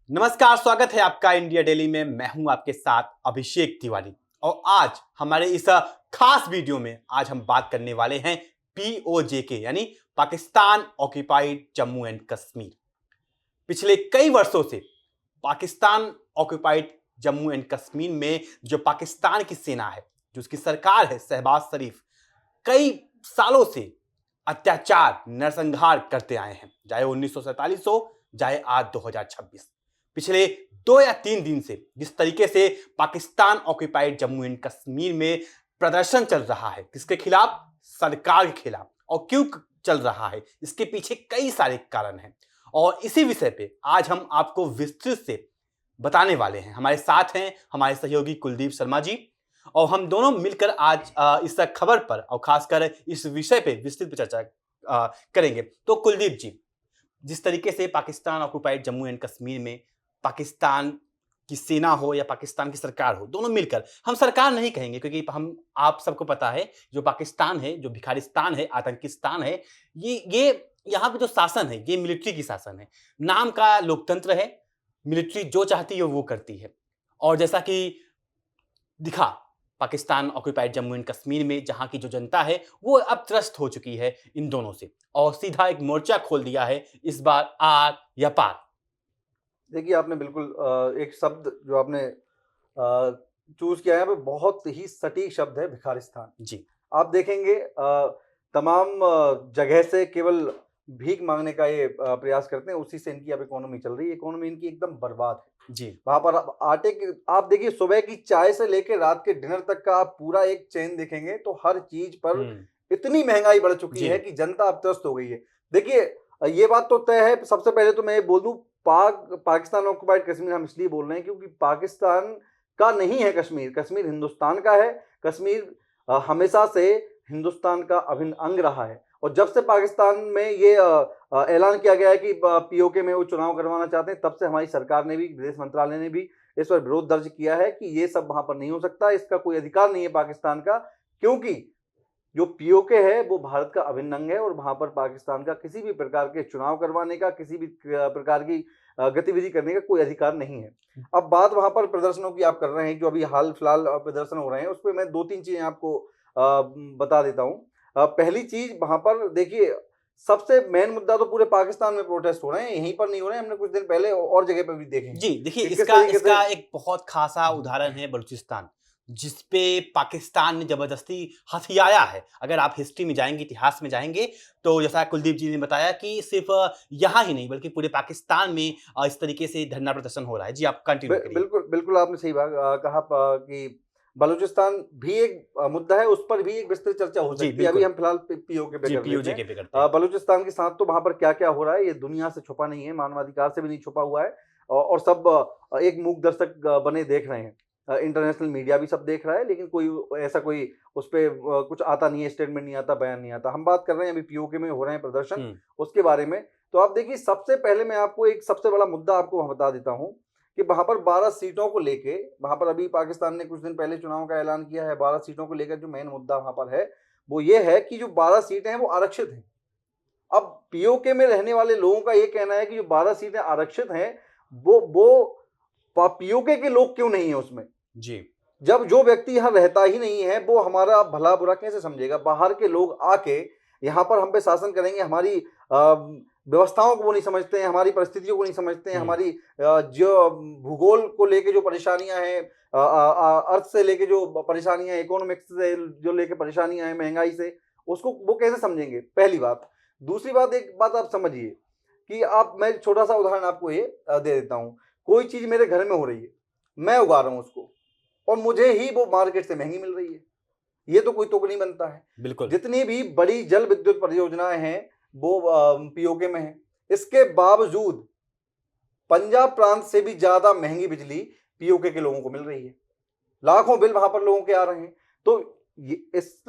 नमस्कार, स्वागत है आपका इंडिया डेली में। मैं हूं आपके साथ अभिषेक तिवारी और आज हमारे इस खास वीडियो में आज हम बात करने वाले हैं पीओजे यानी पाकिस्तान ऑक्यूपाइड जम्मू एंड कश्मीर। पिछले कई वर्षों से पाकिस्तान ऑक्यूपाइड जम्मू एंड कश्मीर में जो पाकिस्तान की सेना है, जो उसकी सरकार है शहबाज शरीफ, कई सालों से अत्याचार नरसंहार करते आए हैं, चाहे 1947 हो चाहे आज 2026। पिछले 2 या 3 दिन से जिस तरीके से पाकिस्तान ऑक्यूपाइड जम्मू एंड कश्मीर में प्रदर्शन चल रहा है, किसके खिलाफ? सरकार के खिलाफ। और क्यों चल रहा है, इसके पीछे कई सारे कारण हैं और इसी विषय पे आज हम आपको विस्तृत से बताने वाले हैं। हमारे साथ हैं हमारे सहयोगी कुलदीप शर्मा जी और हम दोनों मिलकर आज इस खबर पर और खासकर इस विषय पे विस्तृत चर्चा करेंगे। तो कुलदीप जी, जिस तरीके से पाकिस्तान ऑक्यूपाइड जम्मू एंड कश्मीर में पाकिस्तान की सेना हो या पाकिस्तान की सरकार हो, दोनों मिलकर, हम सरकार नहीं कहेंगे क्योंकि हम आप सबको पता है जो पाकिस्तान है, जो भिखारिस्तान है, आतंकिस्तान है, ये यहाँ पे जो शासन है ये मिलिट्री की शासन है। नाम का लोकतंत्र है, मिलिट्री जो चाहती है वो करती है। और जैसा कि दिखा पाकिस्तान ऑक्यूपाइड जम्मू एंड कश्मीर में, जहां की जो जनता है वो अब त्रस्त हो चुकी है इन दोनों से और सीधा एक मोर्चा खोल दिया है, इस बार आर या पार। देखिए, आपने बिल्कुल एक शब्द जो आपने चूज किया है वो बहुत ही सटीक शब्द है, भिखारिस्तान जी। आप देखेंगे तमाम जगह से केवल भीख मांगने का ये प्रयास करते हैं, उसी से इनकी अब इकोनॉमी चल रही है। इकोनॉमी इनकी एकदम बर्बाद है जी। वहां पर आटे की आप देखिए, सुबह की चाय से लेकर रात के डिनर तक का आप पूरा एक चेन देखेंगे तो हर चीज पर इतनी महंगाई बढ़ चुकी है कि जनता अब त्रस्त हो गई है। देखिए, ये बात तो तय है। सबसे पहले तो मैं ये बोल दूं, पाकिस्तान ऑक्युपाइड कश्मीर हम इसलिए बोल रहे हैं क्योंकि पाकिस्तान का नहीं है कश्मीर। कश्मीर हिंदुस्तान का है। कश्मीर हमेशा से हिंदुस्तान का अभिन्न अंग रहा है और जब से पाकिस्तान में ये ऐलान किया गया है कि पीओके में वो चुनाव करवाना चाहते हैं, तब से हमारी सरकार ने भी, विदेश मंत्रालय ने भी इस पर विरोध दर्ज किया है कि ये सब वहां पर नहीं हो सकता, इसका कोई अधिकार नहीं है पाकिस्तान का, क्योंकि जो पीओके है वो भारत का अभिन्न अंग है और वहां पर पाकिस्तान का किसी भी प्रकार के चुनाव करवाने का, किसी भी प्रकार की गतिविधि करने का कोई अधिकार नहीं है। अब बात वहां पर प्रदर्शनों की आप कर रहे हैं, जो अभी हाल फिलहाल प्रदर्शन हो रहे हैं, उस पर मैं 2-3 चीजें आपको बता देता हूँ। पहली चीज, वहां पर देखिए, सबसे मेन मुद्दा तो पूरे पाकिस्तान में प्रोटेस्ट हो रहे हैं, यहीं पर नहीं हो रहे हैं। हमने कुछ दिन पहले और जगह पर भी देखे जी। देखिए, कि इसका एक बहुत खासा उदाहरण है बलूचिस्तान, जिसपे पाकिस्तान ने जबरदस्ती हथियाया है। अगर आप हिस्ट्री में जाएंगे, इतिहास में जाएंगे, तो जैसा कुलदीप जी ने बताया कि सिर्फ यहाँ ही नहीं बल्कि पूरे पाकिस्तान में इस तरीके से धरना प्रदर्शन हो रहा है। जी, आप कंटिन्यू करिए। बिल्कुल बिल्कुल, आपने सही बात कहा कि बलूचिस्तान भी एक मुद्दा है, उस पर भी एक विस्तृत चर्चा हो सकती है। अभी हम फिलहाल पीओके पे कर लेते हैं। बलूचिस्तान के साथ तो वहां पर क्या क्या हो रहा है ये दुनिया से छुपा नहीं है, मानवाधिकार से भी नहीं छुपा हुआ है और सब एक मूक दर्शक बने देख रहे हैं। इंटरनेशनल मीडिया भी सब देख रहा है, लेकिन कोई ऐसा कोई उस पर कुछ आता नहीं है, स्टेटमेंट नहीं आता, बयान नहीं आता। हम बात कर रहे हैं अभी पीओके में हो रहे हैं प्रदर्शन, उसके बारे में। तो आप देखिए, सबसे पहले मैं आपको एक सबसे बड़ा मुद्दा आपको बता देता हूँ कि वहां पर 12 सीटों को लेके, वहां पर अभी पाकिस्तान ने कुछ दिन पहले चुनाव का ऐलान किया है। 12 सीटों को लेकर जो मेन मुद्दा वहां पर है वो ये है कि जो 12 सीटें हैं वो आरक्षित हैं। अब पीओके में रहने वाले लोगों का ये कहना है कि जो 12 सीटें आरक्षित हैं वो पीओके के लोग क्यों नहीं है उसमें। जी। जब जो व्यक्ति यहाँ रहता ही नहीं है वो हमारा भला बुरा कैसे समझेगा? बाहर के लोग आके यहाँ पर हम पे शासन करेंगे, हमारी व्यवस्थाओं को वो नहीं समझते हैं, हमारी परिस्थितियों को नहीं समझते हैं, हमारी जो भूगोल को लेके जो परेशानियां हैं, अर्थ से लेके जो परेशानियां, इकोनॉमिक्स से जो लेके परेशानियां हैं, महंगाई से, उसको वो कैसे समझेंगे? पहली बात। दूसरी बात, एक बात आप समझिए कि मैं छोटा सा उदाहरण आपको ये दे देता हूँ। कोई चीज मेरे घर में हो रही है, मैं उगा रहा हूँ उसको और मुझे ही वो मार्केट से महंगी मिल रही है, ये तो कोई तुक नहीं बनता है। बिल्कुल। जितनी भी बड़ी जल विद्युत परियोजनाएं हैं वो पीओके में है, इसके बावजूद पंजाब प्रांत से भी ज्यादा महंगी बिजली पीओके के लोगों को मिल रही है। लाखों बिल वहां पर लोगों के आ रहे हैं। तो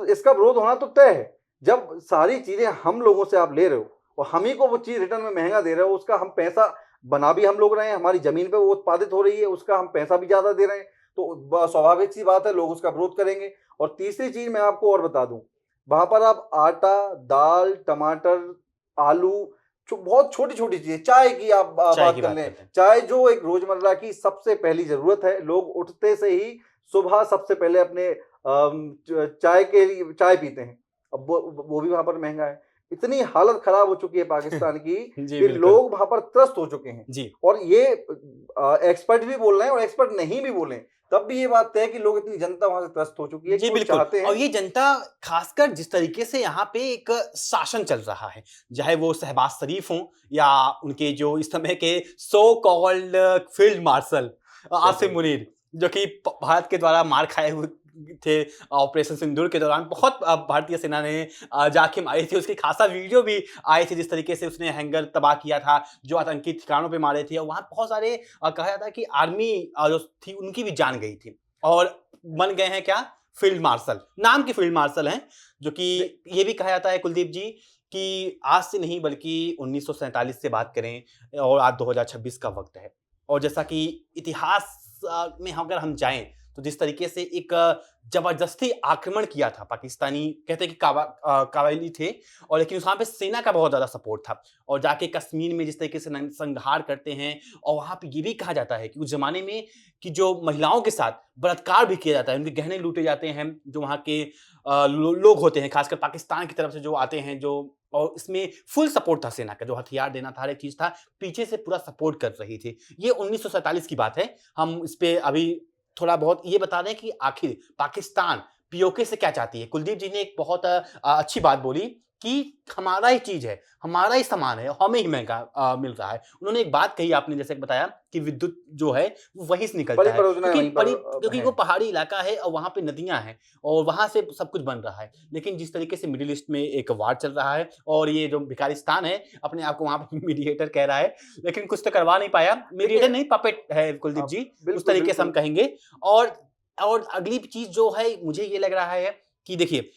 इसका विरोध होना तो तय है। जब सारी चीजें हम लोगों से आप ले रहे हो और हम ही को वो चीज रिटर्न में महंगा दे रहे हो, उसका हम पैसा बना भी हम लोग रहे हैं, हमारी जमीन पे वो उत्पादित हो रही है, उसका हम पैसा भी ज्यादा दे रहे हैं, तो स्वाभाविक सी बात है लोग उसका विरोध करेंगे। और तीसरी चीज मैं आपको और बता दूं, वहां पर आप आटा, दाल, टमाटर, आलू, बहुत छोटी छोटी चीजें, चाय की आप बात कर लें, चाय जो एक रोजमर्रा की सबसे पहली जरूरत है, लोग उठते से ही सुबह सबसे पहले अपने चाय के लिए चाय पीते हैं। अब वो भी वहां पर महंगा है। इतनी हालत खराब हो चुकी है पाकिस्तान की कि लोग वहां पर त्रस्त हो चुके हैं जी। और ये एक्सपर्ट भी बोल रहे हैं और एक्सपर्ट नहीं भी बोले तब भी ये बात है कि लोग, इतनी जनता वहां से त्रस्त हो चुकी है जी, बिल्कुल। चाहते हैं। और ये जनता खासकर जिस तरीके से यहाँ पे एक शासन चल रहा है, चाहे वो शहबाज शरीफ हों या उनके जो इस समय के so called field marshal Asim Munir, जो कि भारत के द्वारा मार खाए हुए थे ऑपरेशन सिंदूर के दौरान। बहुत भारतीय सेना ने जाके मारी थी, उसकी खासा वीडियो भी आए थे जिस तरीके से उसने हैंगर तबाह किया था, जो आतंकी ठिकानों पे मारे थे। और वहाँ बहुत सारे कहा जाता है कि आर्मी जो थी उनकी भी जान गई थी और बन गए हैं क्या, फील्ड मार्शल, नाम के फील्ड मार्शल हैं। जो कि ये भी कहा जाता है कुलदीप जी कि आज से नहीं बल्कि 1947 से बात करें और आज 2026 का वक्त है। और जैसा कि इतिहास में अगर हम जाएं तो जिस तरीके से एक जबरदस्ती आक्रमण किया था पाकिस्तानी, कहते हैं कि काबाइली थे, और लेकिन वहाँ पे सेना का बहुत ज़्यादा सपोर्ट था। और जाके कश्मीर में जिस तरीके से संहार करते हैं, और वहाँ पे ये भी कहा जाता है कि उस जमाने में कि जो महिलाओं के साथ बलात्कार भी किया जाता है, उनके गहने लूटे जाते हैं, जो वहाँ के लोग होते हैं, खासकर पाकिस्तान की तरफ से जो आते हैं, जो, और इसमें फुल सपोर्ट था सेना का, जो हथियार देना था, हर एक चीज था, पीछे से पूरा सपोर्ट कर रही थी। ये 1947 की बात है। हम इस पे अभी थोड़ा बहुत ये बता दें कि आखिर पाकिस्तान पीओके से क्या चाहती है। कुलदीप जी ने एक बहुत अच्छी बात बोली कि हमारा ही चीज है, हमारा ही सामान है, हमें ही महंगा मिल रहा है। उन्होंने एक बात कही, आपने जैसे बताया कि विद्युत जो है वो वहीं से निकलता है, क्योंकि वो पहाड़ी इलाका है और वहां पे नदियां हैं और वहां से सब कुछ बन रहा है। लेकिन जिस तरीके से मिडिल ईस्ट में एक वार चल रहा है और ये जो भिखारिस्तान है अपने आप को वहां पे मीडिएटर कह रहा है, लेकिन कुछ तो करवा नहीं पाया। मीडिएटर नहीं, पपेट है कुलदीप जी, उस तरीके से हम कहेंगे। और अगली चीज जो है मुझे ये लग रहा है कि देखिए,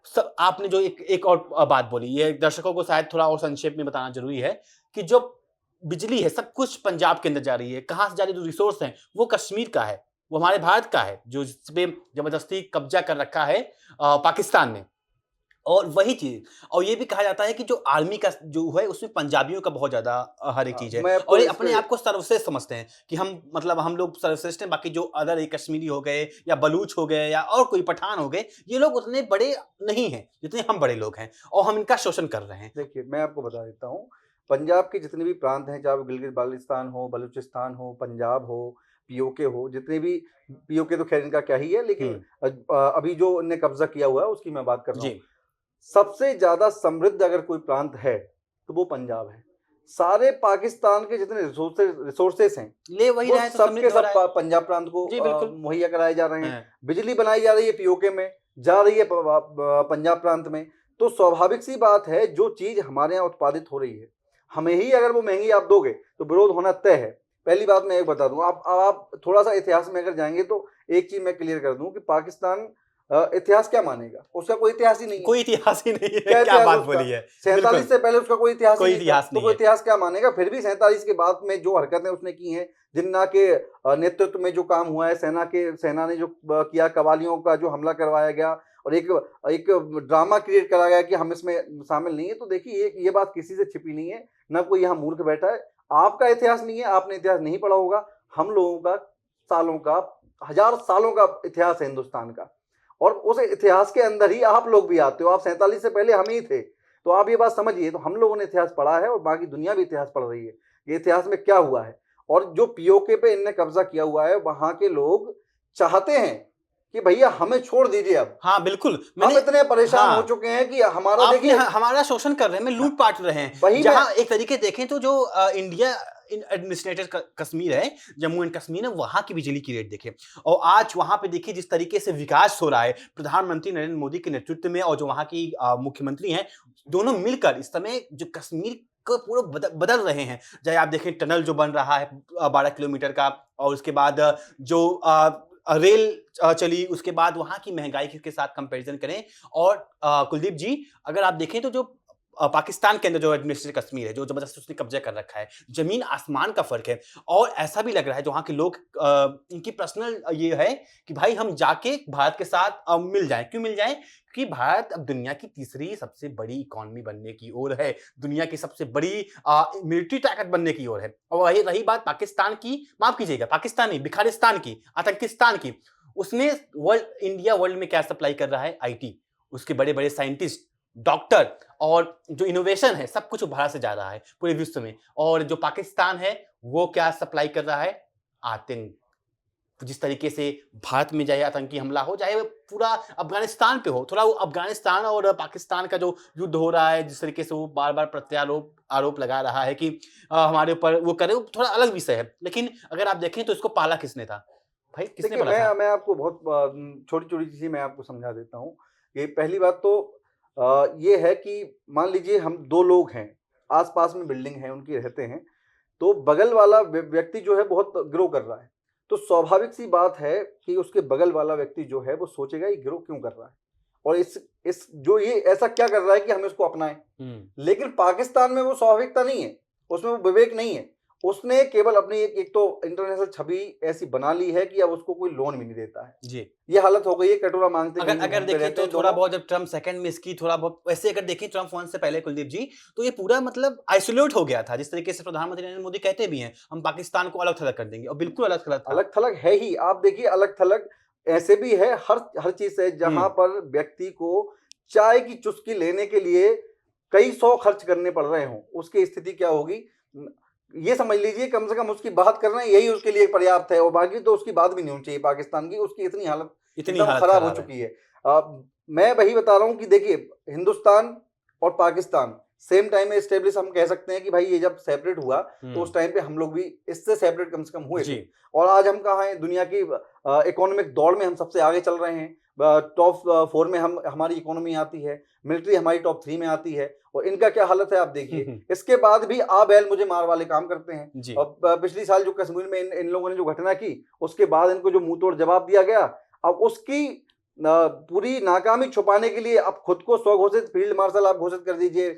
सब आपने जो एक और बात बोली, ये दर्शकों को शायद थोड़ा और संक्षेप में बताना जरूरी है कि जो बिजली है सब कुछ पंजाब के अंदर जा रही है। कहां से जा रही है? जो रिसोर्स है वो कश्मीर का है, वो हमारे भारत का है, जो इस पे जबरदस्ती कब्जा कर रखा है पाकिस्तान ने। और वही चीज, और ये भी कहा जाता है कि जो आर्मी का जो है उसमें पंजाबियों का बहुत ज्यादा हर एक चीज है, और ये अपने आप को सर्वश्रेष्ठ समझते हैं कि हम, मतलब हम लोग सर्वश्रेष्ठ हैं। बाकी जो अदर कश्मीरी हो गए या बलूच हो गए या और कोई पठान हो गए, ये लोग उतने बड़े नहीं हैं जितने हम बड़े लोग हैं, और हम इनका शोषण कर रहे हैं। देखिए, मैं आपको बता देता हूँ, पंजाब के जितने भी प्रांत हैं, चाहे वो गिलगित बाल्टिस्तान हो, बलूचिस्तान हो, पंजाब हो, पीओके हो, जितने भी, पीओके तो खैर इनका क्या ही है, लेकिन अभी जो इन्हें कब्जा किया हुआ है उसकी मैं बात कर रहा हूँ। सबसे ज्यादा समृद्ध अगर कोई प्रांत है तो वो पंजाब है। सारे पाकिस्तान के जितने रिसोर्सेस हैं ले वही वो सबके सब पंजाब प्रांत को मुहैया कराए जा रहे हैं। बिजली बनाई जा रही है पीओके में, जा रही है पंजाब प्रांत में। तो स्वाभाविक सी बात है, जो चीज हमारे यहाँ उत्पादित हो रही है, हमें ही अगर वो महंगी आप दोगे तो विरोध होना तय है। पहली बात मैं एक बता दूं, आप थोड़ा सा इतिहास में अगर जाएंगे तो एक चीज मैं क्लियर कर दूं कि पाकिस्तान इतिहास क्या मानेगा, उसका कोई इतिहास ही नहीं है। कोई इतिहास ही नहीं है, क्या बात बोली है। 47 से पहले उसका कोई इतिहास नहीं, तो कोई इतिहास क्या मानेगा। फिर भी 47 के बाद में जो हरकतें उसने की हैं, जिन्ना के नेतृत्व में जो काम हुआ है, सेना ने जो किया, कवालियों का जो हमला करवाया गया और एक ड्रामा क्रिएट करा गया कि हम इसमें शामिल नहीं है। तो देखिए, ये बात किसी से छिपी नहीं है, ना कोई यहाँ मूर्ख बैठा है। आपका इतिहास नहीं है, आपने इतिहास नहीं पढ़ा होगा। हम लोगों का सालों का, हजार सालों का इतिहास है हिंदुस्तान का, और उस इतिहास के अंदर ही आप लोग भी आते हो। आप 47 से पहले हम ही थे, तो आप ये बात समझिए। तो हम लोगों ने इतिहास पढ़ा है और बाकी दुनिया भी इतिहास पढ़ रही है, ये इतिहास में क्या हुआ है। और जो पीओके पे इनने कब्जा किया हुआ है, वहां के लोग चाहते हैं कि भैया हमें छोड़ दीजिए अब। हाँ बिल्कुल, हम इतने परेशान हो चुके हैं कि हमारा, देखिए, हमारा शोषण कर रहे हैं, लूट पाट रहे हैं। जहां एक तरीके देखें तो जो इंडिया एडमिनिस्ट्रेटेड कश्मीर है, जम्मू एंड कश्मीर है, वहां की बिजली की रेट देखें, और आज वहां पे देखिए जिस तरीके से विकास हो रहा है प्रधानमंत्री नरेंद्र मोदी के नेतृत्व में, और जो वहां की मुख्यमंत्री हैं, दोनों मिलकर इस समय जो कश्मीर को पूरा बदल रहे हैं। चाहे आप देखें टनल जो बन रहा है 12 किलोमीटर का, और उसके बाद जो रेल चली, उसके बाद वहां की महंगाई के साथ कंपैरिजन करें। और कुलदीप जी, अगर आप देखें तो जो पाकिस्तान के अंदर जो एडमिनिस्ट्रेटेड कश्मीर है, जो जबरदस्ती उसने कब्जा कर रखा है, जमीन आसमान का फर्क है। और ऐसा भी लग रहा है जो वहाँ के लोग इनकी पर्सनल ये है कि भाई हम जाके भारत के साथ मिल जाएं। क्यों मिल जाएं? कि भारत अब दुनिया की तीसरी सबसे बड़ी इकोनॉमी बनने की ओर है, दुनिया की सबसे बड़ी मिलिट्री ताकत बनने की ओर है। और वही रही बात पाकिस्तान की, माफ कीजिएगा पाकिस्तान नहीं, बिखारिस्तान की, आतंकिस्तान की, उसने इंडिया वर्ल्ड में क्या सप्लाई कर रहा है? आईटी, उसके बड़े बड़े साइंटिस्ट, डॉक्टर और जो इनोवेशन है, सब कुछ भारत से जा रहा है पूरे विश्व में। और जो पाकिस्तान है वो क्या सप्लाई कर रहा है? आतंक। जिस तरीके से भारत में चाहे आतंकी हमला हो, चाहे वो पूरा अफगानिस्तान पे हो, थोड़ा वो अफगानिस्तान और पाकिस्तान का जो युद्ध हो रहा है, जिस तरीके से वो बार बार प्रत्यारोप आरोप लगा रहा है कि हमारे ऊपर वो करे, वो थोड़ा अलग विषय है। लेकिन अगर आप देखें तो इसको पाला किसने था भाई? किसने पाला था? मैं आपको बहुत छोटी छोटी चीजें मैं आपको समझा देता हूँ। ये पहली बात तो ये है कि मान लीजिए हम दो लोग हैं, आसपास में बिल्डिंग है, उनकी रहते हैं, तो बगल वाला व्यक्ति जो है बहुत ग्रो कर रहा है, तो स्वाभाविक सी बात है कि उसके बगल वाला व्यक्ति जो है वो सोचेगा ये ग्रो क्यों कर रहा है, और इस जो ये ऐसा क्या कर रहा है कि हम इसको अपनाएं। लेकिन पाकिस्तान में वो स्वाभाविकता नहीं है, उसमें वो विवेक नहीं है। उसने केवल अपनी एक तो इंटरनेशनल छवि ऐसी बना ली है कि अब उसको कोई लोन भी नहीं देता है जी। ये हालत हो गई है, कटोरा मांगते अगर देखें तो थोड़ा बहुत जब ट्रम्प सेकंड में इसकी थोड़ा बहुत वैसे अगर देखें ट्रम्प वन से पहले कुलदीप जी, तो ये पूरा मतलब आइसोलेट हो गया था। जिस तरीके से प्रधानमंत्री नरेंद्र मोदी कहते भी हैं हम पाकिस्तान को अलग थलग कर देंगे, और बिल्कुल अलग थलग था। अलग थलग है ही। आप देखिए अलग थलग ऐसे भी है, हर चीज है जहां पर व्यक्ति को चाय की चुस्की लेने के लिए कई सौ खर्च करने पड़ रहे हों, उसकी स्थिति क्या होगी ये समझ लीजिए। कम से कम उसकी बात करना यही उसके लिए पर्याप्त है, और बाकी तो उसकी बात भी नहीं होनी चाहिए पाकिस्तान की। उसकी इतनी हालत खराब हो चुकी है। मैं वही बता रहा हूँ कि देखिए हिंदुस्तान और पाकिस्तान सेम टाइम में एस्टेब्लिश हम कह सकते हैं कि भाई ये जब सेपरेट हुआ तो उस टाइम पे हम लोग भी इससे सेपरेट कम से कम हुए थे। और आज हम कहाँ हैं? दुनिया की इकोनॉमिक दौड़ में हम सबसे आगे चल रहे हैं। टॉप 4 में हमारी इकोनॉमी आती है, मिलिट्री हमारी टॉप 3 में आती है, और इनका क्या हालत है आप देखिए। इसके बाद भी आ बैल मुझे मार वाले काम करते हैं। और पिछली साल जो कश्मीर में इन लोगों ने जो घटना की, उसके बाद इनको जो मुंह तोड़ जवाब दिया गया, अब उसकी पूरी नाकामी छुपाने के लिए अब खुद को स्वघोषित फील्ड मार्शल आप घोषित कर दीजिए,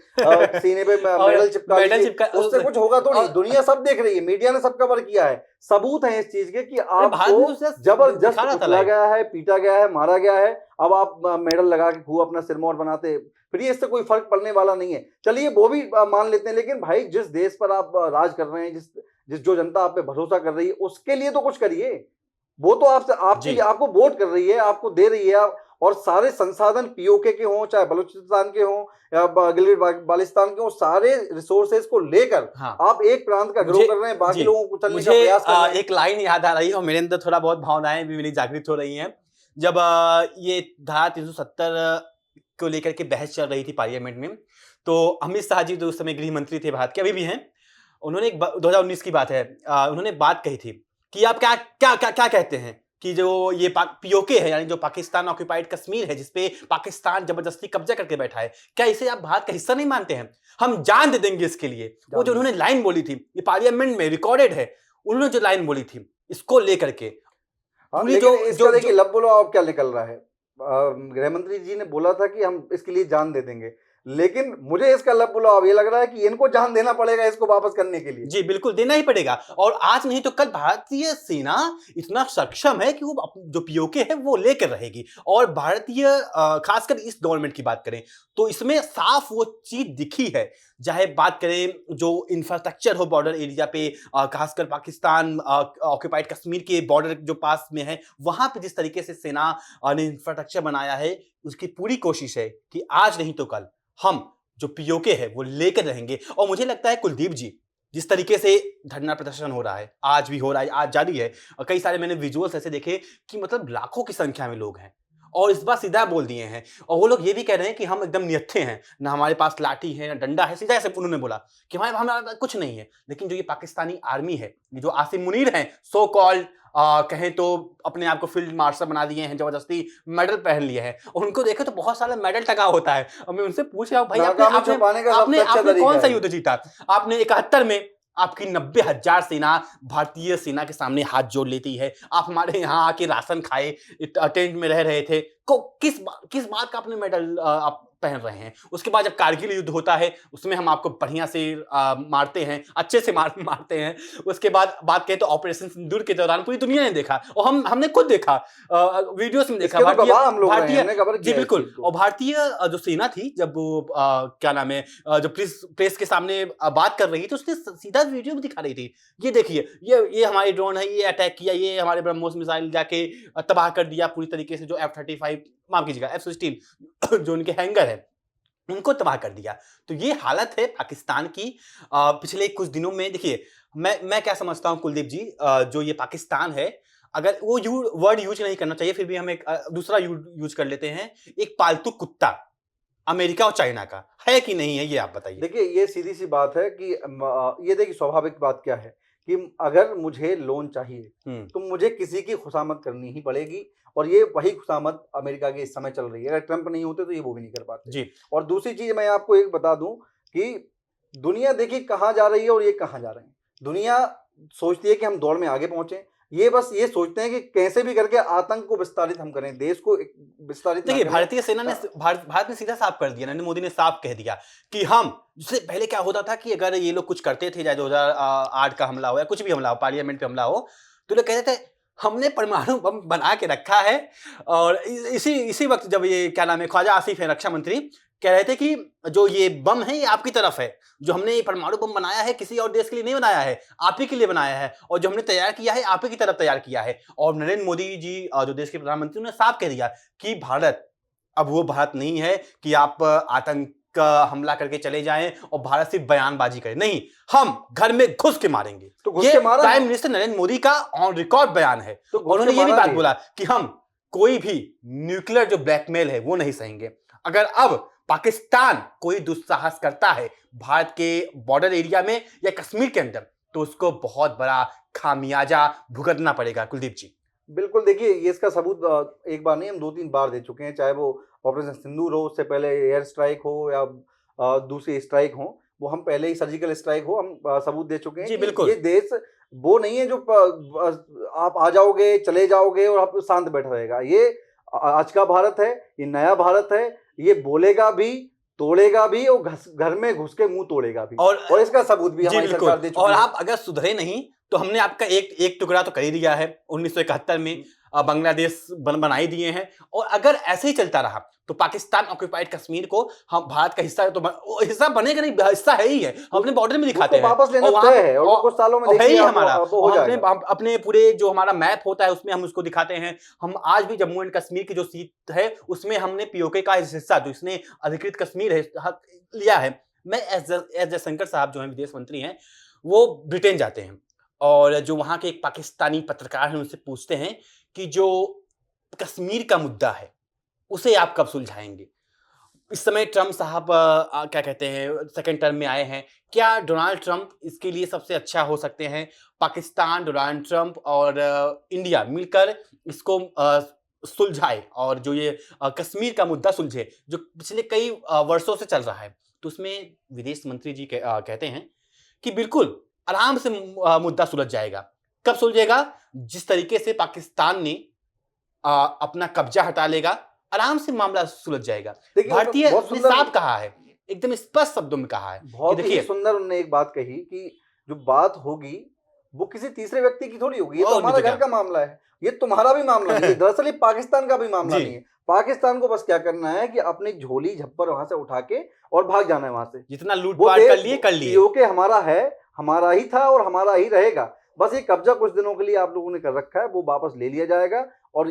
सीने पे मेडल चिपका लीजिए, उससे कुछ होगा तो नहीं। दुनिया सब देख रही है, मीडिया ने सब कवर किया है, सबूत है इस चीज के कि आपको जबरदस्त कुचला गया है, पीटा गया है, मारा गया है। अब आप मेडल लगा के खूब अपना सिरमौर बनाते, फिर ये इससे कोई फर्क पड़ने वाला नहीं है। चलिए वो भी मान लेते हैं, लेकिन भाई जिस देश पर आप राज कर रहे हैं, जिस जो जनता आप पे भरोसा कर रही है, उसके लिए तो कुछ करिए। वो तो आपको वोट कर रही है, आपको दे रही है, और सारे संसाधन पीओके के हों, चाहे बलूचिस्तान के हों या गिलगित बाल्टिस्तान के हों, सारे रिसोर्सेज को लेकर आप एक प्रांत का ग्रो कर रहे हैं, बाकी लोगों को चलने का प्रयास कर रहे हैं। एक लाइन याद आ रही है और मेरे अंदर थोड़ा बहुत भावनाएं भी मेरी जागृत हो रही हैं। जब ये धारा 370 को लेकर के बहस चल रही थी पार्लियामेंट में, तो अमित शाह जी जो उस समय गृह मंत्री थे, भारत के अभी भी हैं, उन्होंने 2019 की बात है, उन्होंने बात कही थी कि आप क्या क्या क्या क्या कहते हैं कि जो ये पीओके है, यानी जो पाकिस्तान ऑक्यूपाइड कश्मीर है, जिसपे पाकिस्तान जबरदस्ती कब्जा करके बैठा है, क्या इसे आप भारत का हिस्सा नहीं मानते हैं? हम जान दे देंगे इसके लिए। वो जो उन्होंने लाइन बोली थी, ये पार्लियामेंट में रिकॉर्डेड है, उन्होंने जो लाइन बोली थी इसको लेकर के, जो देखिए लब बोलो आप क्या निकल रहा है। गृह मंत्री जी ने बोला था कि हम इसके लिए जान दे देंगे, लेकिन मुझे इसका लब बुलाव ये लग रहा है कि इनको जान देना पड़ेगा इसको वापस करने के लिए। जी बिल्कुल देना ही पड़ेगा, और आज नहीं तो कल भारतीय सेना इतना सक्षम है कि वो जो पीओके है वो लेकर रहेगी। और भारतीय खासकर इस गवर्नमेंट की बात करें तो इसमें साफ वो चीज दिखी है, चाहे बात करें जो इंफ्रास्ट्रक्चर हो बॉर्डर एरिया पे, खासकर पाकिस्तान ऑक्यूपाइड कश्मीर के बॉर्डर जो पास में है, वहां पे जिस तरीके से सेना ने इंफ्रास्ट्रक्चर बनाया है, उसकी पूरी कोशिश है कि आज नहीं तो कल हम जो पीओके है वो लेकर रहेंगे। और मुझे लगता है कुलदीप जी, जिस तरीके से धरना प्रदर्शन हो रहा है, आज भी हो रहा है, आज जारी है, और कई सारे मैंने विजुअल्स ऐसे देखे कि मतलब लाखों की संख्या में लोग हैं, और इस बार सीधा बोल दिए हैं, और वो लोग ये भी कह रहे हैं कि हम एकदम निहत्थे हैं, ना हमारे पास लाठी है ना डंडा है, सीधा ऐसे उन्होंने बोला कि हमारे पास कुछ नहीं है। लेकिन जो ये पाकिस्तानी आर्मी है, ये जो आसिम मुनीर हैं, सो कॉल्ड कहें तो अपने आप को फील्ड मार्शल बना दिए हैं, जबरदस्ती मेडल पहन लिए हैं, और उनको देखे तो बहुत सारा मेडल टंगा होता है। और मैं उनसे पूछ रहा हूँ भाई आपने कौन सा युद्ध जीता? आपने 71 में आपकी 90,000 सेना भारतीय सेना के सामने हाथ जोड़ लेती है, आप हमारे यहाँ आके राशन खाए, टेंट में रह रहे थे, किस बात का आपने मेडल आप पहन रहे हैं। उसके बाद जब कारगिल युद्ध होता है उसमें हम आपको बढ़िया से मारते हैं, अच्छे से मारते हैं। उसके बाद बात करें तो ऑपरेशन सिंदूर के दौरान पूरी दुनिया ने देखा और हमने खुद देखा, वीडियोस में देखा। जी बिल्कुल। और भारतीय जो सेना थी जब वो क्या नाम है जो प्रेस के सामने बात कर रही थी तो उसने सीधा वीडियो भी दिखा रही थी, ये देखिए ये हमारे ड्रोन है, ये अटैक किया, ये हमारे ब्रह्मोस मिसाइल जाके तबाह कर दिया पूरी तरीके से, जो F-35 माफ कीजिएगा F-16 जो उनके हैंगर है उनको तबाह कर दिया। तो ये हालत है पाकिस्तान की पिछले कुछ दिनों में। देखिए मैं क्या समझता हूं कुलदीप जी, जो ये पाकिस्तान है, अगर वो वर्ड यूज नहीं करना चाहिए, फिर भी हम एक दूसरा यूज कर लेते हैं, एक पालतू कुत्ता अमेरिका और चाइना का है कि नहीं है, ये आप बताइए। देखिए ये सीधी सी बात है कि ये देखिए स्वाभाविक बात क्या है कि अगर मुझे लोन चाहिए तो मुझे किसी की खुशामद करनी ही पड़ेगी, और ये वही खुशामद अमेरिका की इस समय चल रही है। अगर ट्रंप नहीं होते तो ये वो भी नहीं कर पाते जी। और दूसरी चीज मैं आपको एक बता दूं कि दुनिया देखिए कहाँ जा रही है और ये कहाँ जा रहे हैं। दुनिया सोचती है कि हम दौड़ में आगे पहुंचे, ये बस ये सोचते हैं कि कैसे भी करके आतंक को विस्तारित हम करें, देश को विस्तारित। देखिए भारतीय सेना ने भारत ने सीधा साफ कर दिया, नरेंद्र मोदी ने साफ कह दिया कि हम, जिससे पहले क्या होता था कि अगर ये लोग कुछ करते थे, चाहे 2008 का हमला हो या कुछ भी हमला हो, पार्लियामेंट पे हमला हो, तो लोग कहते थे हमने परमाणु बम बना के रखा है। और इसी वक्त जब ये क्या नाम है ख्वाजा आसिफ है रक्षा मंत्री, कह रहे थे कि जो ये बम है ये आपकी तरफ है, जो हमने ये परमाणु बम बनाया है किसी और देश के लिए नहीं बनाया है, आप ही के लिए बनाया है, और जो हमने तैयार किया है आप ही की तरफ तैयार किया है। और नरेंद्र मोदी जी जो देश के प्रधानमंत्री, उन्होंने साफ कह दिया कि भारत अब वो भारत नहीं है कि आप आतंक का हमला करके चले जाएं और भारत सिर्फ बयानबाजी करे, नहीं, हम घर में घुस के मारेंगे। तो ये प्राइम मिनिस्टर नरेंद्र मोदी का ऑन रिकॉर्ड बयान है। तो उन्होंने ये भी बात बोला कि हम कोई भी न्यूक्लियर जो ब्लैकमेल है वो नहीं सहेंगे। अगर अब पाकिस्तान कोई दुस्साहस करता है भारत के बॉर्डर एरिया में या कश्मीर के अंदर, तो उसको बहुत बड़ा खामियाजा भुगतना पड़ेगा। कुलदीप जी बिल्कुल, देखिए ये इसका सबूत एक बार नहीं हम 2-3 बार दे चुके हैं, चाहे वो ऑपरेशन सिंदूर हो, उससे पहले एयर स्ट्राइक हो या दूसरी स्ट्राइक हो, वो हम पहले ही सर्जिकल स्ट्राइक हो, हम सबूत दे चुके हैं जी, कि ये देश वो नहीं है जो आप आ जाओगे चले जाओगे और आप शांत बैठा रहेगा। ये आज का भारत है, ये नया भारत है, ये बोलेगा भी, तोड़ेगा भी और घर में घुस के मुंह तोड़ेगा भी, और इसका सबूत भी हमारी सरकार दे चुकी है। और आप अगर सुधरे नहीं तो हमने आपका एक टुकड़ा तो कर ही दिया है, 1971 में बांग्लादेश बनाई दिए हैं, और अगर ऐसे ही चलता रहा तो पाकिस्तान ऑक्यूपाइड कश्मीर को हम भारत का हिस्सा, तो हिस्सा बनेगा नहीं, हिस्सा है ही है, हम अपने बॉर्डर में दिखाते हैं, वापस लेना तय है और कुछ सालों में देखिए हमारा अपने पूरे जो हमारा मैप होता है उसमें हम उसको दिखाते हैं। हम आज भी जम्मू एंड कश्मीर की जो सीट है उसमें हमने पीओके का हिस्सा, जो इसने अधिकृत कश्मीर है, लिया है। मैं एस जयशंकर साहब जो है विदेश मंत्री हैं, वो ब्रिटेन जाते हैं और जो वहां के एक पाकिस्तानी पत्रकार हैं उनसे पूछते हैं कि जो कश्मीर का मुद्दा है उसे आप कब सुलझाएंगे। इस समय ट्रंप साहब क्या कहते हैं सेकंड टर्म में आए हैं, क्या डोनाल्ड ट्रंप इसके लिए सबसे अच्छा हो सकते हैं? पाकिस्तान, डोनाल्ड ट्रंप और इंडिया मिलकर इसको सुलझाए और जो ये कश्मीर का मुद्दा सुलझे जो पिछले कई वर्षों से चल रहा है। तो उसमें विदेश मंत्री जी कहते हैं कि बिल्कुल आराम से मुद्दा सुलझ जाएगा। कब सुलझेगा? जिस तरीके से पाकिस्तान ने अपना कब्जा हटा लेगा, आराम से मामला सुलझ जाएगा। भारतीय ने साफ कहा है, एकदम स्पष्ट शब्दों में कहा है। बहुत ही सुंदर उन्होंने एक बात कही कि जो बात होगी वो किसी तीसरे व्यक्ति की थोड़ी होगी, ये तो हमारा घर का मामला है, ये तुम्हारा भी मामला नहीं है, दरअसल ये पाकिस्तान का भी मामला नहीं है। पाकिस्तान को बस क्या करना है कि अपनी झोली झप्पर वहां से उठा के और भाग जाना है वहां से। जितना लूटपाट कर लिए पीओके हमारा है, हमारा ही था और हमारा ही रहेगा। बस ये कब्जा कुछ दिनों के लिए आप लोगों ने कर रखा है, वो वापस ले लिया जाएगा और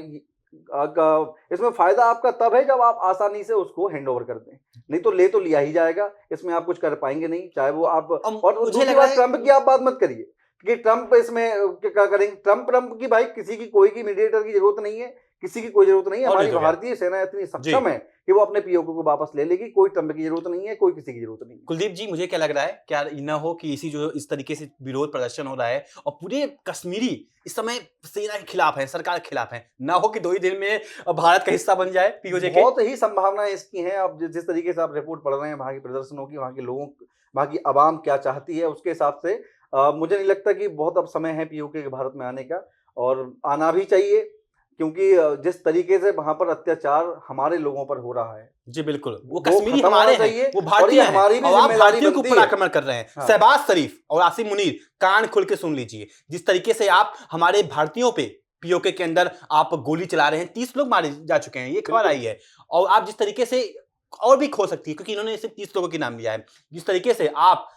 इसमें फायदा आपका तब है जब आप आसानी से उसको हैंड ओवर कर दें, नहीं तो ले तो लिया ही जाएगा, इसमें आप कुछ कर पाएंगे नहीं, चाहे वो आप। और दूसरी बात, ट्रंप की आप बात मत करिए कि ट्रंप इसमें क्या करेंगे। ट्रंप की भाई किसी की कोई की मीडिएटर की जरूरत नहीं है, किसी की कोई जरूरत नहीं है। हमारी भारतीय सेना इतनी सक्षम है कि वो अपने पीओके को वापस ले लेगी, कोई ट्रंप की जरूरत नहीं है, कोई किसी की जरूरत नहीं है। कुलदीप जी मुझे क्या लग रहा है, क्या न हो कि इस तरीके से विरोध प्रदर्शन हो रहा है और पूरे कश्मीरी इस समय सेना के खिलाफ है, सरकार के खिलाफ है, ना हो कि 2 ही दिन में भारत का हिस्सा बन जाए पीओजे के। बहुत ही संभावनाएं इसकी हैं। अब जिस तरीके से आप रिपोर्ट पढ़ रहे हैं वहां के प्रदर्शनों की, वहां के लोगों, वहां की आवाम क्या चाहती है, उसके हिसाब से मुझे नहीं लगता कि बहुत अब समय है पीओके के भारत में आने का, और आना भी चाहिए। क्योंकि जिस तरीके से वहां पर अत्याचार हमारे लोगों पर हो रहा है जी बिल्कुल, वो वो कश्मीरी खत्म हमारे होना हैं, चाहिए वो और भारतीय ये हैं, हमारी भी और आप जिम्मेदारी भारतीयों के बनती ऊपर है। आक्रमण कर रहे हैं। हाँ। शहबाज शरीफ और आसिम मुनीर, कान खोल के सुन लीजिए, जिस तरीके से आप हमारे भारतीयों पे पीओके के अंदर आप गोली चला रहे हैं, 30 लोग मारे जा चुके हैं, ये खबर बिल्कुल। आई है। और आप जिस तरीके से, और भी हो सकती है क्योंकि इन्होंने सिर्फ 30 लोगों के नाम लिया है, जिस तरीके से आप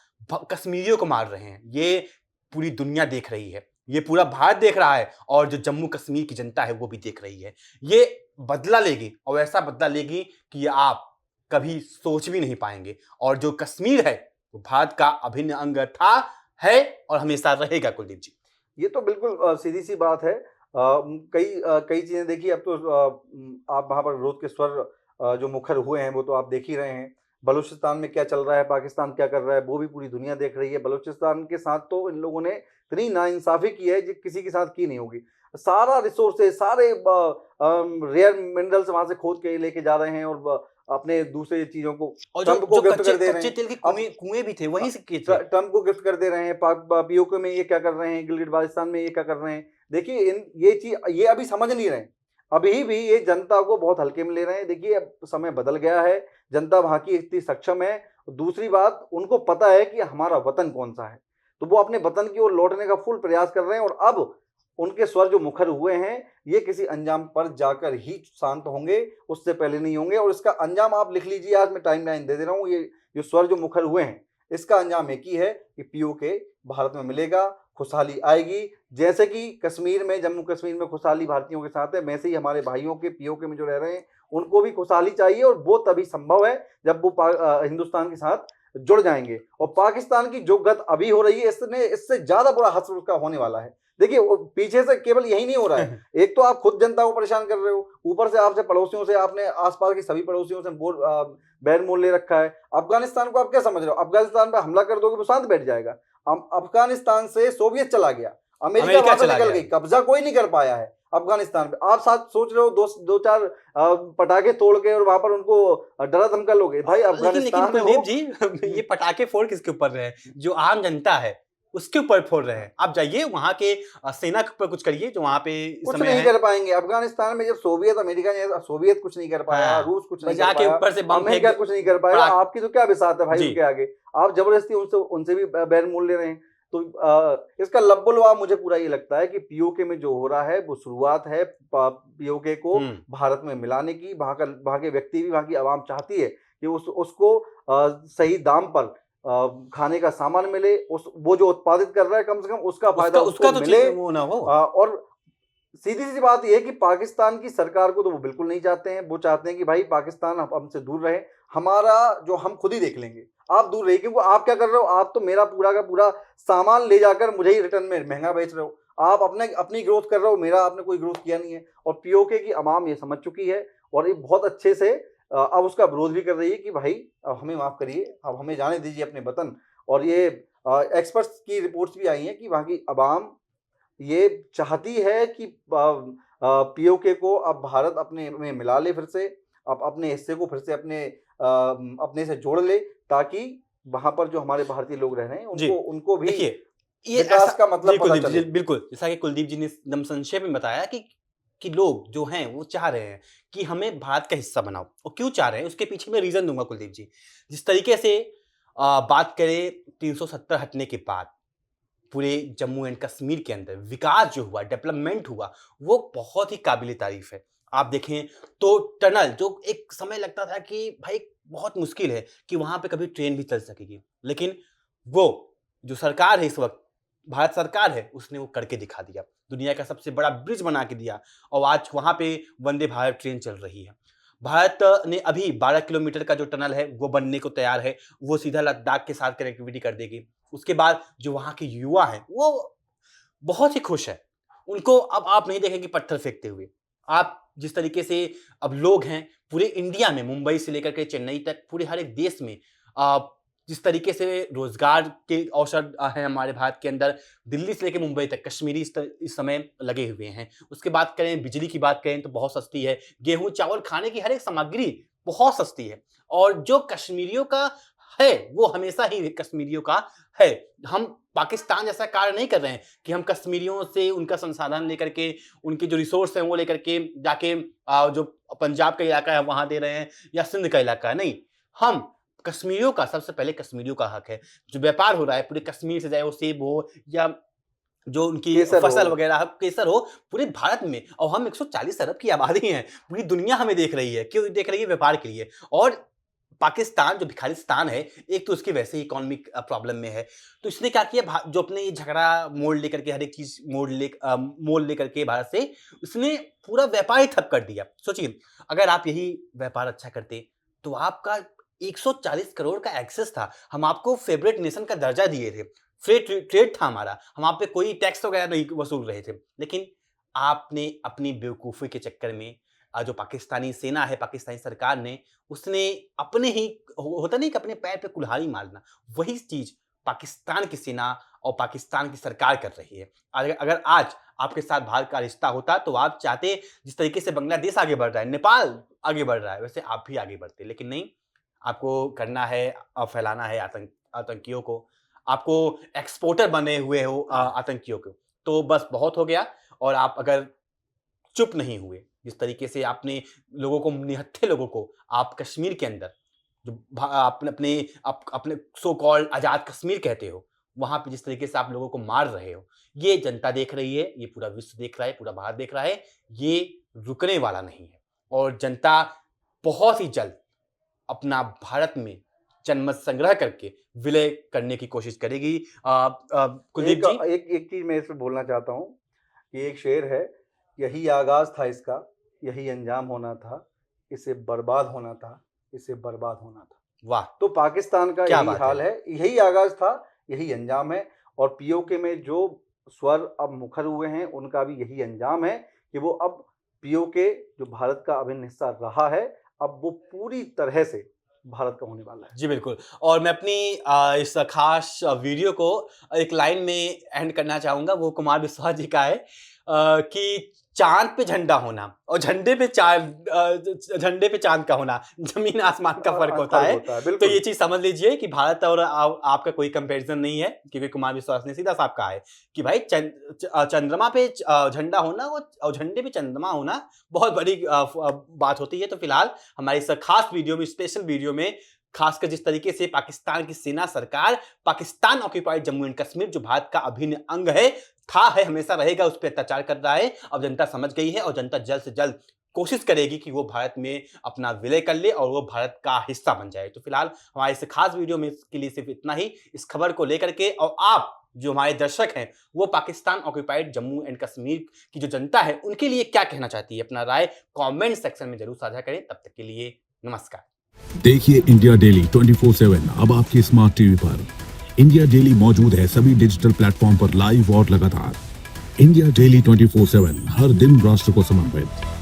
कश्मीरियों को मार रहे हैं, ये पूरी दुनिया देख रही है, ये पूरा भारत देख रहा है, और जो जम्मू कश्मीर की जनता है वो भी देख रही है। ये बदला लेगी, और ऐसा बदला लेगी कि आप कभी सोच भी नहीं पाएंगे। और जो कश्मीर है वो भारत का अभिन्न अंग था, है और हमेशा रहेगा। कुलदीप जी, ये तो बिल्कुल सीधी सी बात है। कई चीजें देखिए, अब तो आप वहां पर विरोध के स्वर जो मुखर हुए हैं वो तो आप देख ही रहे हैं। बलूचिस्तान में क्या चल रहा है, पाकिस्तान क्या कर रहा है, वो भी पूरी दुनिया देख रही है। बलूचिस्तान के साथ तो इन लोगों ने इतनी नाइंसाफी की है जो किसी के साथ की नहीं होगी। सारा रिसोर्सेज, सारे रेयर मिनरल्स वहां से खोद के लेके जा रहे हैं और अपने दूसरे चीजों को और ट्रंप जो को जो गिफ्ट कच्चे कर दे रहे कच्चे हैं। तेल के अब कुएं भी थे, वहीं से किए थे। ट्रम्प को गिफ्ट कर दे रहे हैं। पीओके में ये क्या कर रहे हैं, गिलगिट बाल्टिस्तान में ये क्या कर रहे हैं। देखिए ये चीज ये अभी समझ नहीं रहे, अभी भी ये जनता को बहुत हल्के में ले रहे हैं। देखिए अब समय बदल गया है, जनता वहां की इतनी सक्षम है। दूसरी बात, उनको पता है कि हमारा वतन कौन सा है, तो वो अपने वतन की ओर लौटने का फुल प्रयास कर रहे हैं। और अब उनके स्वर जो मुखर हुए हैं ये किसी अंजाम पर जाकर ही शांत होंगे, उससे पहले नहीं होंगे। और इसका अंजाम आप लिख लीजिए, आज मैं टाइमलाइन दे रहा हूँ। ये जो स्वर जो मुखर हुए हैं, इसका अंजाम एक ही है कि पीओके भारत में मिलेगा, खुशहाली आएगी। जैसे कि कश्मीर में, जम्मू कश्मीर में खुशहाली भारतीयों के साथ है, वैसे ही हमारे भाइयों के पीओके में जो रह रहे हैं उनको भी खुशहाली चाहिए। और वो तभी संभव है जब वो हिंदुस्तान के साथ जुड़ जाएंगे। और पाकिस्तान की जो गत अभी हो रही है, इससे ज्यादा बुरा हश्र उसका होने वाला है। देखिए पीछे से केवल यही नहीं हो रहा है, एक तो आप खुद जनता को परेशान कर रहे हो, ऊपर से आपसे पड़ोसियों से, आपने आसपास की सभी पड़ोसियों से बैर मोल ले रखा है। अफगानिस्तान को आप क्या समझ रहे हो, अफगानिस्तान पर हमला कर दोगे वो शांत बैठ जाएगा। अफगानिस्तान से सोवियत चला गया, अमेरिका वहां से निकल गई, कब्जा कोई नहीं कर पाया है अफगानिस्तान पे। आप साथ सोच रहे हो दो चार पटाखे तोड़ के और वहां पर उनको डरा धमका लोगे। भाई अफगानिस्तान में कुलदीप जी, ये पटाखे फोड़ किसके ऊपर रहे हैं? जो आम जनता है उसके ऊपर फोड़ रहे हैं। आप जाइए वहां के सेना के ऊपर कुछ करिए जो वहां पे इस कुछ समय नहीं है। कर पाएंगे अफगानिस्तान में। जब सोवियत अमेरिका ने, सोवियत कुछ नहीं कर पाया, हाँ, रूस कुछ नहीं कर जाके पाया, ऊपर से बम अमेरिका फेंक कुछ नहीं कर पाया, आपकी तो क्या बिसात है भाई जी। उनके आगे। आप जबरदस्ती उनसे भी बैर मोल ले रहे हैं। तो इसका लब्बुलवाब मुझे पूरा ये लगता है कि पीओके में जो हो रहा है वो शुरुआत है पीओके को भारत में मिलाने की। वहां के व्यक्ति भी, वहां की आवाम चाहती है कि उसको सही दाम पर खाने का सामान मिले, वो जो उत्पादित कर रहा है कम से कम उसका फायदा उसको तो मिले। वो ना हो। और सीधी सी बात यह है कि पाकिस्तान की सरकार को तो वो बिल्कुल नहीं चाहते हैं। वो चाहते हैं कि भाई पाकिस्तान हमसे दूर रहे, हमारा जो हम खुद ही देख लेंगे, आप दूर रहिए। क्योंकि आप क्या कर रहे हो, आप तो मेरा पूरा का पूरा सामान ले जाकर मुझे ही रिटर्न में महंगा बेच रहे हो। आप अपनी ग्रोथ कर रहे हो, मेरा आपने कोई ग्रोथ किया नहीं है। और पीओके की आवाम ये समझ चुकी है और ये बहुत अच्छे से अब उसका विरोध भी कर रही है कि भाई अब हमें माफ करिए, अब हमें जाने दीजिए अपने वतन। और ये एक्सपर्ट्स की रिपोर्ट्स भी आई हैं कि वहाँ की आवाम ये चाहती है कि पीओके को अब भारत अपने में मिला ले, फिर से अब अपने हिस्से को फिर से अपने से जोड़ ले, ताकि वहां पर जो हमारे भारतीय लोग रह रहे हैं उनको भी ये विकास का मतलब पता चले। बिल्कुल, जैसा कि कुलदीप जी ने एकदम संक्षेप में बताया कि लोग जो हैं वो चाह रहे हैं कि हमें भारत का हिस्सा बनाओ। और क्यों चाह रहे हैं उसके पीछे मैं रीजन दूंगा कुलदीप जी। जिस तरीके से बात करें 370 हटने के बाद पूरे जम्मू एंड कश्मीर के अंदर विकास जो हुआ, डेवलपमेंट हुआ, वो बहुत ही काबिल तारीफ है। आप देखें तो टनल जो एक समय लगता था कि भाई बहुत मुश्किल है कि वहां पे कभी ट्रेन भी चल सकेगी, लेकिन वो जो सरकार है इस वक्त, भारत सरकार है, उसने वो करके दिखा दिया। दुनिया का सबसे बड़ा ब्रिज बना के दिया और आज वहां पे वंदे भारत ट्रेन चल रही है। भारत ने अभी 12 किलोमीटर का जो टनल है वो बनने को तैयार है, वो सीधा लद्दाख के साथ कनेक्टिविटी कर देगी। उसके बाद जो वहां के युवा हैं वो बहुत ही खुश है। उनको अब आप नहीं देखेंगे पत्थर फेंकते हुए। आप जिस तरीके से अब लोग हैं पूरे इंडिया में, मुंबई से लेकर के चेन्नई तक, पूरे हर एक देश में जिस तरीके से रोजगार के अवसर हैं हमारे भारत के अंदर, दिल्ली से लेकर मुंबई तक कश्मीरी इस समय लगे हुए हैं। उसके बात करें, बिजली की बात करें तो बहुत सस्ती है। गेहूं चावल खाने की हर एक सामग्री बहुत सस्ती है। और जो कश्मीरियों का है वो हमेशा ही कश्मीरियों का है। हम पाकिस्तान जैसा कार्य नहीं कर रहे हैं कि हम कश्मीरियों से उनका संसाधन लेकर के, उनके जो रिसोर्स हैं वो लेकर के जाके जो पंजाब का इलाका है वहां दे रहे हैं या सिंध का इलाका है। नहीं, हम कश्मीरियों का, सबसे पहले कश्मीरियों का हक है। जो व्यापार हो रहा है पूरे कश्मीर से, चाहे वो सेब हो या जो उनकी फसल वगैरह, केसर हो, पूरे भारत में, और हम 140 अरब की आबादी हैं, पूरी दुनिया हमें देख रही है। क्यों देख रही है? व्यापार के लिए। और पाकिस्तान जो भिखारिस्तान है, एक तो उसकी वैसे ही इकोनॉमिक प्रॉब्लम में है, तो इसने क्या किया, जो अपने ये झगड़ा मोड़ लेकर के, हर एक चीज मोड़ लेकर के भारत से, उसने पूरा व्यापार ही ठप कर दिया। सोचिए, अगर आप यही व्यापार अच्छा करते तो आपका 140 करोड़ का एक्सेस था, हम आपको फेवरेट नेशन का दर्जा दिए थे, फ्री ट्रेड था हमारा, हम आप पे कोई टैक्स वगैरह नहीं वसूल रहे थे, लेकिन आपने अपनी बेवकूफ़ी के चक्कर में जो पाकिस्तानी सेना है, पाकिस्तानी सरकार ने, उसने अपने ही होता नहीं कि अपने पैर पे कुल्हाड़ी मारना, वही चीज़ पाकिस्तान की सेना और पाकिस्तान की सरकार कर रही है। अगर आज आपके साथ भारत का रिश्ता होता तो आप चाहते, जिस तरीके से बांग्लादेश आगे बढ़ रहा है, नेपाल आगे बढ़ रहा है, वैसे आप भी आगे बढ़ते, लेकिन नहीं, आपको करना है फैलाना है आतंकियों को, आपको एक्सपोर्टर बने हुए हो आतंकियों को, तो बस बहुत हो गया। और आप अगर चुप नहीं हुए, जिस तरीके से आपने लोगों को, निहत्थे लोगों को, आप कश्मीर के अंदर जो अपने सो कॉल्ड आज़ाद कश्मीर कहते हो, वहाँ पे जिस तरीके से आप लोगों को मार रहे हो, ये जनता देख रही है, ये पूरा विश्व देख रहा है, पूरा भारत देख रहा है, ये रुकने वाला नहीं है। और जनता बहुत ही जल्द अपना भारत में जनमत संग्रह करके विलय करने की कोशिश करेगी। कुलदीप जी, एक चीज मैं इसमें बोलना चाहता हूँ कि एक शेर है, यही आगाज था इसका, यही अंजाम होना था, इसे बर्बाद होना था, इसे बर्बाद होना था। वाह! तो पाकिस्तान का यही हाल है, यही आगाज था, यही अंजाम है। और पीओके में जो स्वर अब मुखर हुए हैं, उनका भी यही अंजाम है कि वो अब पीओके जो भारत का अभिन्न हिस्सा रहा है, अब वो पूरी तरह से भारत का होने वाला है। जी बिल्कुल। और मैं अपनी इस खास वीडियो को एक लाइन में एंड करना चाहूँगा, वो कुमार विश्वास जी का है कि चाँद पे झंडा होना और झंडे पे चाँद का होना, जमीन आसमान का फर्क होता है। तो ये चीज़ समझ लीजिए कि भारत और आपका कोई कंपैरिजन नहीं है, क्योंकि कुमार विश्वास ने सीधा साफ कहा है कि भाई चंद्रमा पे झंडा होना और झंडे पे चंद्रमा होना बहुत बड़ी बात होती है। तो फिलहाल हमारी इस खास वीडियो में, स्पेशल वीडियो में, खासकर जिस तरीके से पाकिस्तान की सेना, सरकार, पाकिस्तान ऑक्यूपाइड जम्मू एंड कश्मीर जो भारत का अभिन्न अंग है, हमेशा रहेगा, उस पर अत्याचार कर रहा है। अब जनता समझ गई है और जनता जल्द से जल्द कोशिश करेगी कि वो भारत में अपना विलय कर ले और वो भारत का हिस्सा बन जाए। तो फिलहाल हमारे इस खास वीडियो में के लिए सिर्फ इतना ही, इस खबर को लेकर के। और आप जो हमारे दर्शक हैं, वो पाकिस्तान ऑक्यूपाइड जम्मू एंड कश्मीर की जो जनता है, उनके लिए क्या कहना चाहती है, अपना राय कमेंट सेक्शन में जरूर साझा करें। तब तक के लिए नमस्कार। देखिए इंडिया डेली 24/7 अब आपके स्मार्ट टीवी पर। इंडिया डेली मौजूद है सभी डिजिटल प्लेटफॉर्म पर लाइव और लगातार। इंडिया डेली 24/7 हर दिन राष्ट्र को समर्पित।